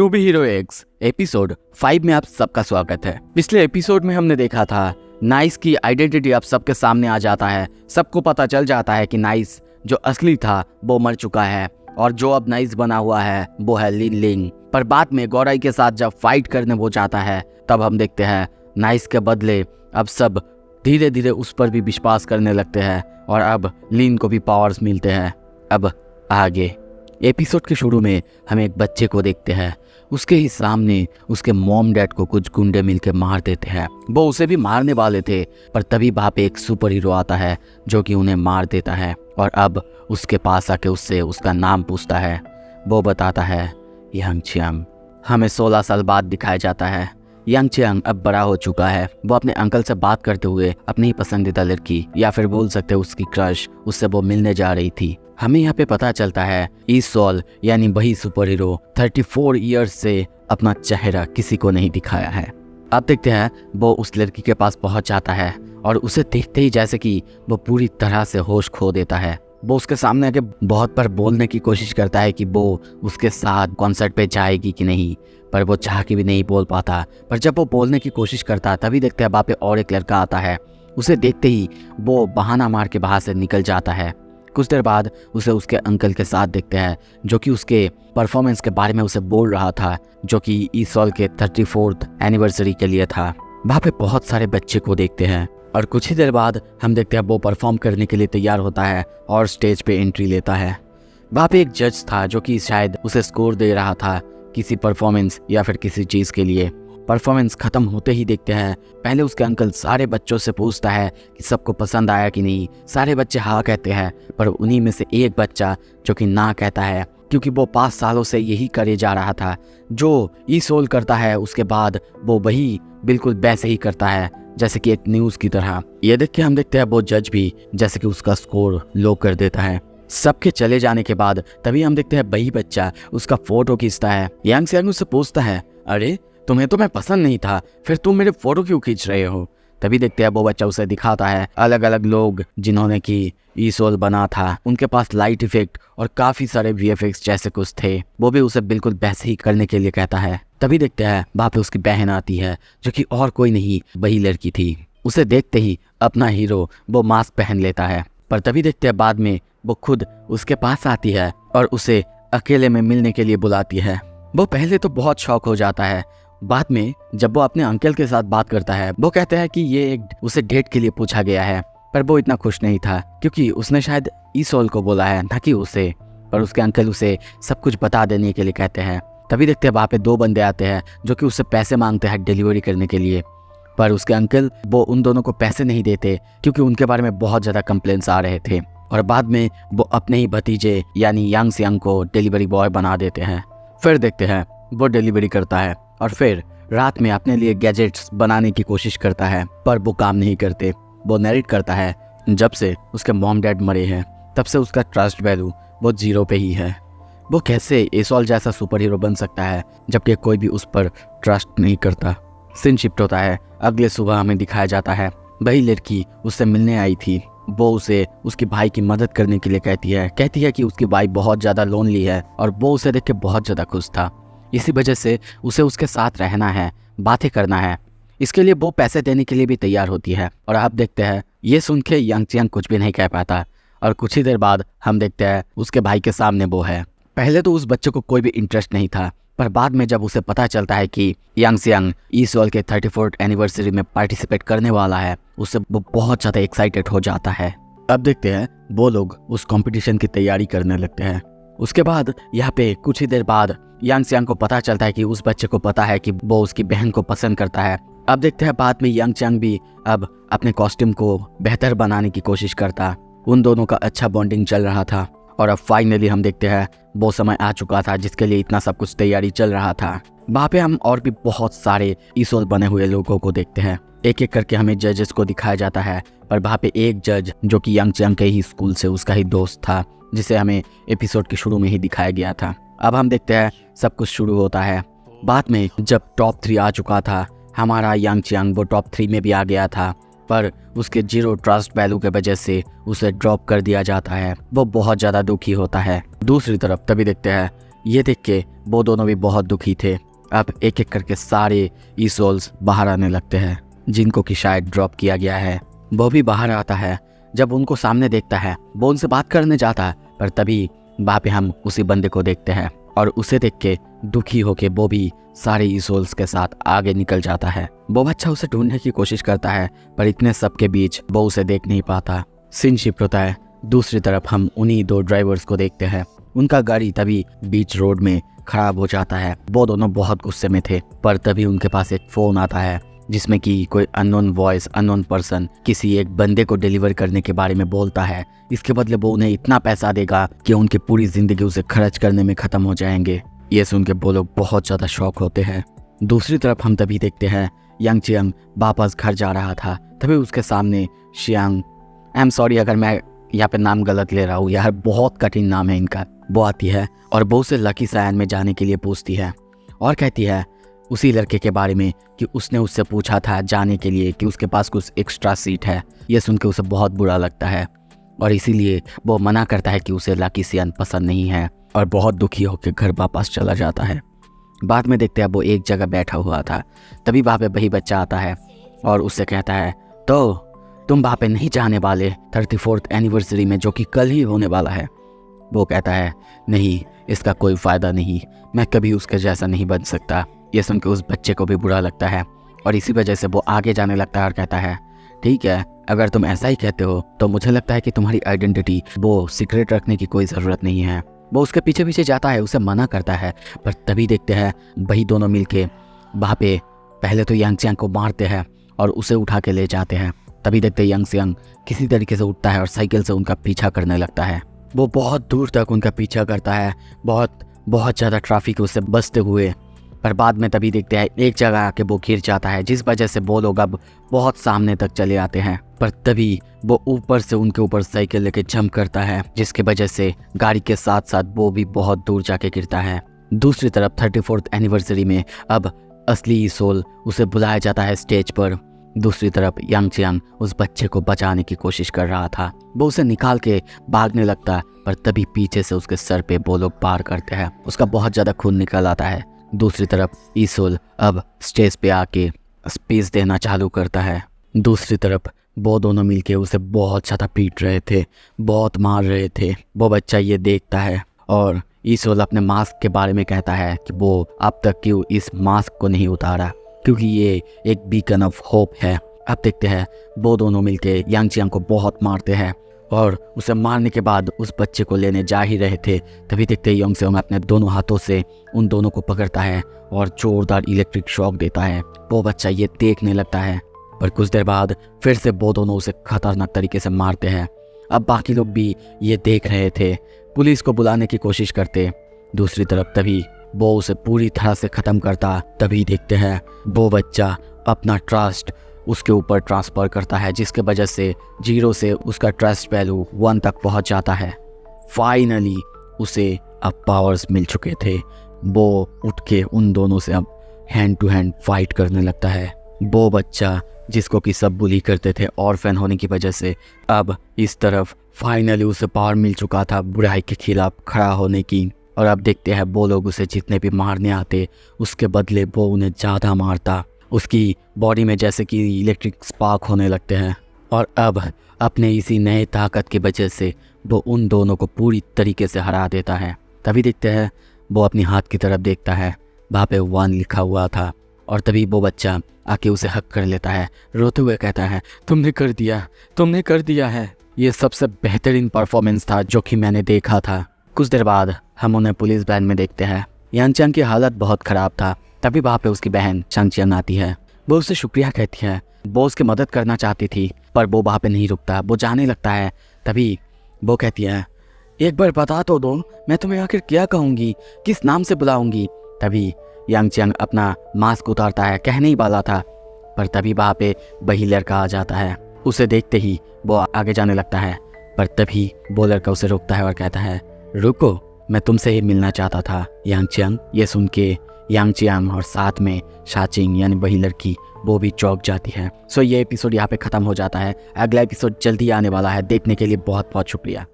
To be hero X episode 5 में आप सबका स्वागत है। पिछले एपिसोड में हमने देखा था नाइस की आइडेंटिटी अब सबके सामने आ जाता है। सबको पता चल जाता है कि नाइस जो असली था वो मर चुका है और जो अब नाइस बना हुआ है वो है लिन लिंग। पर बाद में गौराई के साथ जब फाइट करने वो जाता है तब हम देखते हैं नाइस के बदले अब सब धीरे धीरे उस पर भी विश्वास करने लगते हैं और अब लिन को भी पावर्स मिलते हैं। अब आगे एपिसोड के शुरू में हम एक बच्चे को देखते हैं। उसके ही सामने उसके मॉम डैड को कुछ गुंडे मिलकर मार देते हैं। वो उसे भी मारने वाले थे पर तभी वहाँ पे एक सुपर हीरो आता है जो कि उन्हें मार देता है और अब उसके पास आके उससे उसका नाम पूछता है। वो बताता है यांग चियांग। हमें 16 साल बाद दिखाया जाता है। यांग चियांग अब बड़ा हो चुका है। वो अपने अंकल से बात करते हुए अपनी ही पसंदीदा लड़की या फिर बोल सकते उसकी क्रश उससे वो मिलने जा रही थी। हमें यहाँ पे पता चलता है ई सॉल यानी वही सुपर हीरो 34 ईयर्स से अपना चेहरा किसी को नहीं दिखाया है। अब देखते हैं वो उस लड़की के पास पहुंच जाता है और उसे देखते ही जैसे कि वो पूरी तरह से होश खो देता है। वो उसके सामने आके बहुत बार बोलने की कोशिश करता है कि वो उसके साथ कॉन्सर्ट पे जाएगी कि नहीं, पर वो चाह के भी नहीं बोल पाता। पर जब वो बोलने की कोशिश करता तभी देखते हैं वहाँ पे और एक लड़का आता है। उसे देखते ही वो बहाना मार के वहाँ से निकल जाता है। कुछ देर बाद उसे उसके अंकल के साथ देखते हैं जो कि उसके परफॉर्मेंस के बारे में उसे बोल रहा था जो कि ई सॉल के 34th एनिवर्सरी के लिए था। वहाँ पे बहुत सारे बच्चे को देखते हैं और कुछ ही देर बाद हम देखते हैं वो परफॉर्म करने के लिए तैयार होता है और स्टेज पे एंट्री लेता है। वहाँ पे एक जज था जो कि शायद उसे स्कोर दे रहा था किसी परफॉर्मेंस या फिर किसी चीज़ के लिए। परफॉर्मेंस खत्म होते ही देखते हैं पहले उसके अंकल सारे बच्चों से पूछता है कि सबको पसंद आया कि नहीं। सारे बच्चे हाँ कहते हैं पर उन्हीं में से एक बच्चा जो कि ना कहता है क्योंकि वो 5 सालों से यही करे जा रहा था। जो ई सोल करता है उसके बाद वो वही बिल्कुल वैसे ही करता है जैसे कि एक न्यूज़ की तरह। ये देख के हम देखते हैं वो जज भी जैसे कि उसका स्कोर लो कर देता है। सबके चले जाने के बाद तभी हम देखते हैं वही बच्चा उसका फोटो खींचता है। यांग चियांग उससे पूछता है अरे तुम्हें तो मैं पसंद नहीं था, फिर तुम मेरे फोटो क्यों खींच रहे हो। तभी देखते हैं वो बच्चा उसे दिखाता है अलग अलग लोग जिन्होंने की ई सोल बना था। उनके पास लाइट इफेक्ट और काफी सारे वीएफएक्स जैसे कुछ थे। वो भी उसे बिल्कुल वैसे ही करने के लिए कहता है। तभी देखते हैं वहाँ पे उसकी बहन आती है जो कि और कोई नहीं वही लड़की थी। उसे देखते ही अपना हीरो वो मास्क पहन लेता है। पर तभी देखते हैं बाद में वो खुद उसके पास आती है और उसे अकेले में मिलने के लिए बुलाती है। वो पहले तो बहुत शौक हो जाता है। बाद में जब वो अपने अंकल के साथ बात करता है वो कहते हैं कि ये उसे डेट के लिए पूछा गया है। पर वो इतना खुश नहीं था क्योंकि उसने शायद ई सोल को बोला है ना कि उसे। पर उसके अंकल उसे सब कुछ बता देने के लिए कहते हैं। तभी देखते हैं वहाँ पे 2 बंदे आते हैं जो कि उससे पैसे मांगते हैं डिलीवरी करने के लिए। पर उसके अंकल वो उन दोनों को पैसे नहीं देते क्योंकि उनके बारे में बहुत ज़्यादा कंप्लेंट्स आ रहे थे। और बाद में वो अपने ही भतीजे यानी यांग चियांग को डिलीवरी बॉय बना देते हैं। फिर देखते हैं वो डिलीवरी करता है और फिर रात में अपने लिए गैजेट्स बनाने की कोशिश करता है पर वो काम नहीं करते। वो नरेट करता है जब से उसके मॉम डैड मरे हैं तब से उसका ट्रस्ट वैल्यू वो 0 पे ही है। वो कैसे ई सॉल जैसा सुपर हीरो बन सकता है जबकि कोई भी उस पर ट्रस्ट नहीं करता। सीन शिफ्ट होता है। अगले सुबह हमें दिखाया जाता है वही लड़की उससे मिलने आई थी। वो उसे उसके भाई की मदद करने के लिए कहती है कि उसकी भाई बहुत ज़्यादा लोनली है और वो उसे देख के बहुत ज़्यादा खुश था। इसी वजह से उसे उसके साथ रहना है, बातें करना है। इसके लिए वो पैसे देने के लिए भी तैयार होती है। और आप देखते हैं ये सुन के यांग चियांग कुछ भी नहीं कह पाता और कुछ ही देर बाद हम देखते हैं उसके भाई के सामने वो है। पहले तो उस बच्चे को कोई भी इंटरेस्ट नहीं था पर बाद में जब उसे पता चलता है कि यांग चियांग ई सॉल के 34th एनिवर्सरी में पार्टिसिपेट करने वाला है उससे वो बहुत ज़्यादा एक्साइटेड हो जाता है। अब देखते हैं वो लोग उस कंपटीशन की तैयारी करने लगते हैं। उसके बाद यहाँ पे कुछ ही देर बाद यांग चियांग को पता चलता है कि उस बच्चे को पता है कि वो उसकी बहन को पसंद करता है। अब देखते हैं बाद में यांग चियांग भी अब अपने कॉस्ट्यूम को बेहतर बनाने की कोशिश करता। उन दोनों का अच्छा बॉन्डिंग चल रहा था और अब फाइनली हम देखते हैं वो समय आ चुका था जिसके लिए इतना सब कुछ तैयारी चल रहा था। वहाँ पे हम और भी बहुत सारे ई सॉल बने हुए लोगों को देखते हैं। एक एक करके हमें जजेस को दिखाया जाता है पर वहाँ पे एक जज जो कि यांग चियांग के ही स्कूल से उसका ही दोस्त था जिसे हमें एपिसोड के शुरू में ही दिखाया गया था। अब हम देखते हैं सब कुछ शुरू होता है। बाद में जब टॉप 3 आ चुका था हमारा यांग चियांग वो टॉप 3 में भी आ गया था पर उसके 0 ट्रस्ट वैल्यू के वजह से उसे ड्रॉप कर दिया जाता है। वो बहुत ज़्यादा दुखी होता है। दूसरी तरफ तभी देखते हैं ये देख के वो दोनों भी बहुत दुखी थे। अब एक एक करके सारे ईसोल्स बाहर आने लगते हैं जिनको कि शायद ड्रॉप किया गया है। वो भी बाहर आता है। जब उनको सामने देखता है वो उनसे बात करने जाता है, पर तभी वहाँ पे हम उसी बंदे को देखते हैं और उसे देख के दुखी होके वो भी सारे ईसोल्स के साथ आगे निकल जाता है। वो बच्चा उसे ढूंढने की कोशिश करता है पर इतने सब के बीच वो उसे देख नहीं पाता। सीन शिफ्ट होता है। दूसरी तरफ हम उन्हीं दो ड्राइवर्स को देखते हैं। उनका गाड़ी तभी बीच रोड में खराब हो जाता है। वो दोनों बहुत गुस्से में थे, पर तभी उनके पास एक फ़ोन आता है जिसमें कि कोई अननोन वॉइस, अननोन पर्सन किसी एक बंदे को डिलीवर करने के बारे में बोलता है। इसके बदले वो उन्हें इतना पैसा देगा कि उनकी पूरी ज़िंदगी उसे खर्च करने में ख़त्म हो जाएंगे। ये सुन के वो लोग बहुत ज़्यादा शॉक होते हैं। दूसरी तरफ हम तभी देखते हैं यांग चियांग वापस घर जा रहा था। तभी उसके सामने शियांग, आई एम सॉरी अगर मैं यहाँ पे नाम गलत ले रहा हूँ यार, बहुत कठिन नाम है इनका। वो आती है और वो उसे लकी सायन में जाने के लिए पूछती है और कहती है उसी लड़के के बारे में कि उसने उससे पूछा था जाने के लिए कि उसके पास कुछ एक्स्ट्रा सीट है। ये सुन के उसे बहुत बुरा लगता है और इसीलिए वो मना करता है कि उसे लकी सायन पसंद नहीं है और बहुत दुखी होकर घर वापस चला जाता है। बाद में देखते हैं वो एक जगह बैठा हुआ था। तभी वहाँ पे वही बच्चा आता है और उससे कहता है तो तुम वहाँ पे नहीं जाने वाले 34th एनिवर्सरी में जो कि कल ही होने वाला है। वो कहता है नहीं, इसका कोई फ़ायदा नहीं, मैं कभी उसके जैसा नहीं बन सकता। ये सुन के उस बच्चे को भी बुरा लगता है और इसी वजह से वो आगे जाने लगता है और कहता है ठीक है, अगर तुम ऐसा ही कहते हो तो मुझे लगता है कि तुम्हारी आइडेंटिटी वो सीक्रेट रखने की कोई ज़रूरत नहीं है। वो उसके पीछे पीछे जाता है, उसे मना करता है, पर तभी देखते हैं वही दोनों मिलके वहाँ पे पहले तो यांग चियांग को मारते हैं और उसे उठा के ले जाते हैं। तभी देखते यांग चियांग किसी तरीके से उठता है और साइकिल से उनका पीछा करने लगता है। वो बहुत दूर तक उनका पीछा करता है, बहुत ज़्यादा ट्रैफिक उससे बचते हुए, पर बाद में तभी देखते हैं एक जगह आके वो गिर जाता है जिस वजह से वो लोग अब बहुत सामने तक चले आते हैं। पर तभी वो ऊपर से उनके ऊपर साइकिल लेके जंप करता है जिसके वजह से गाड़ी के साथ साथ वो भी बहुत दूर जाके गिरता है। दूसरी तरफ 34th एनिवर्सरी में अब असली ईसोल उसे बुलाया जाता है स्टेज पर। दूसरी तरफ यांग चियांग उस बच्चे को बचाने की कोशिश कर रहा था। वो उसे निकाल के भागने लगता पर तभी पीछे से उसके सर पे वो लोग पार करते हैं। उसका बहुत ज़्यादा खून निकल आता है। दूसरी तरफ ईसोल अब स्टेज पे आके स्पीच देना चालू करता है। दूसरी तरफ वो दोनों मिलके उसे बहुत ज़्यादा पीट रहे थे, बहुत मार रहे थे। वो बच्चा ये देखता है और ईसोल अपने मास्क के बारे में कहता है कि वो अब तक क्यों इस मास्क को नहीं उतारा, क्योंकि ये एक बीकन ऑफ होप है। अब देखते हैं वो दोनों मिलके यांग चियांग को बहुत मारते हैं और उसे मारने के बाद उस बच्चे को लेने जा ही रहे थे। तभी देखते यांग चियांग अपने दोनों हाथों से उन दोनों को पकड़ता है और जोरदार इलेक्ट्रिक शॉक देता है। वो बच्चा ये देखने लगता है, पर कुछ देर बाद फिर से वो दोनों उसे खतरनाक तरीके से मारते हैं। अब बाकी लोग भी ये देख रहे थे, पुलिस को बुलाने की कोशिश करते। दूसरी तरफ तभी वो उसे पूरी तरह से ख़त्म करता। तभी देखते हैं वो बच्चा अपना ट्रस्ट उसके ऊपर ट्रांसफ़र करता है जिसके वजह से 0 से उसका ट्रस्ट वैल्यू 1 तक पहुंच जाता है। फाइनली उसे अब पावर्स मिल चुके थे। वो उठ के उन दोनों से अब हैंड टू हैंड फाइट करने लगता है। वो बच्चा जिसको कि सब बुली करते थे ऑर्फन होने की वजह से, अब इस तरफ फाइनली उसे पावर मिल चुका था बुराई के खिलाफ खड़ा होने की। और अब देखते हैं वो लोग उसे जितने भी मारने आते उसके बदले वो उन्हें ज़्यादा मारता। उसकी बॉडी में जैसे कि इलेक्ट्रिक स्पार्क होने लगते हैं और अब अपने इसी नए ताकत की वजह से वो उन दोनों को पूरी तरीके से हरा देता है। तभी देखते हैं वो अपनी हाथ की तरफ देखता है, वहाँ पे 1 लिखा हुआ था और तभी वो बच्चा आके उसे हक कर लेता है, रोते हुए कहता है तुमने कर दिया है। ये सबसे बेहतरीन परफॉर्मेंस था जो कि मैंने देखा था। कुछ देर बाद हम उन्हें पुलिस वैन में देखते हैं। यांग चियांग की हालत बहुत ख़राब था। तभी वहाँ पे उसकी बहन चांग चियांग आती है। वो उससे शुक्रिया कहती है। वो उसकी मदद करना चाहती थी पर वो वहाँ पे नहीं रुकता, वो जाने लगता है। तभी वो कहती है एक बार बता तो दो, मैं तुम्हें आखिर क्या कहूँगी, किस नाम से बुलाऊँगी। तभी यांग चियांग अपना मास्क उतारता है, कहने ही वाला था पर तभी वहाँ पे वही लड़का आ जाता है। उसे देखते ही वो आगे जाने लगता है पर तभी वो लड़का उसे रोकता है और कहता है रुको, मैं तुमसे ही मिलना चाहता था यांग चियांग। ये सुन के यांग चियांग और साथ में शाचिंग यानी वही लड़की वो भी चौंक जाती है। सो ये एपिसोड यहाँ पे ख़त्म हो जाता है। अगला एपिसोड जल्दी आने वाला है। देखने के लिए बहुत बहुत शुक्रिया।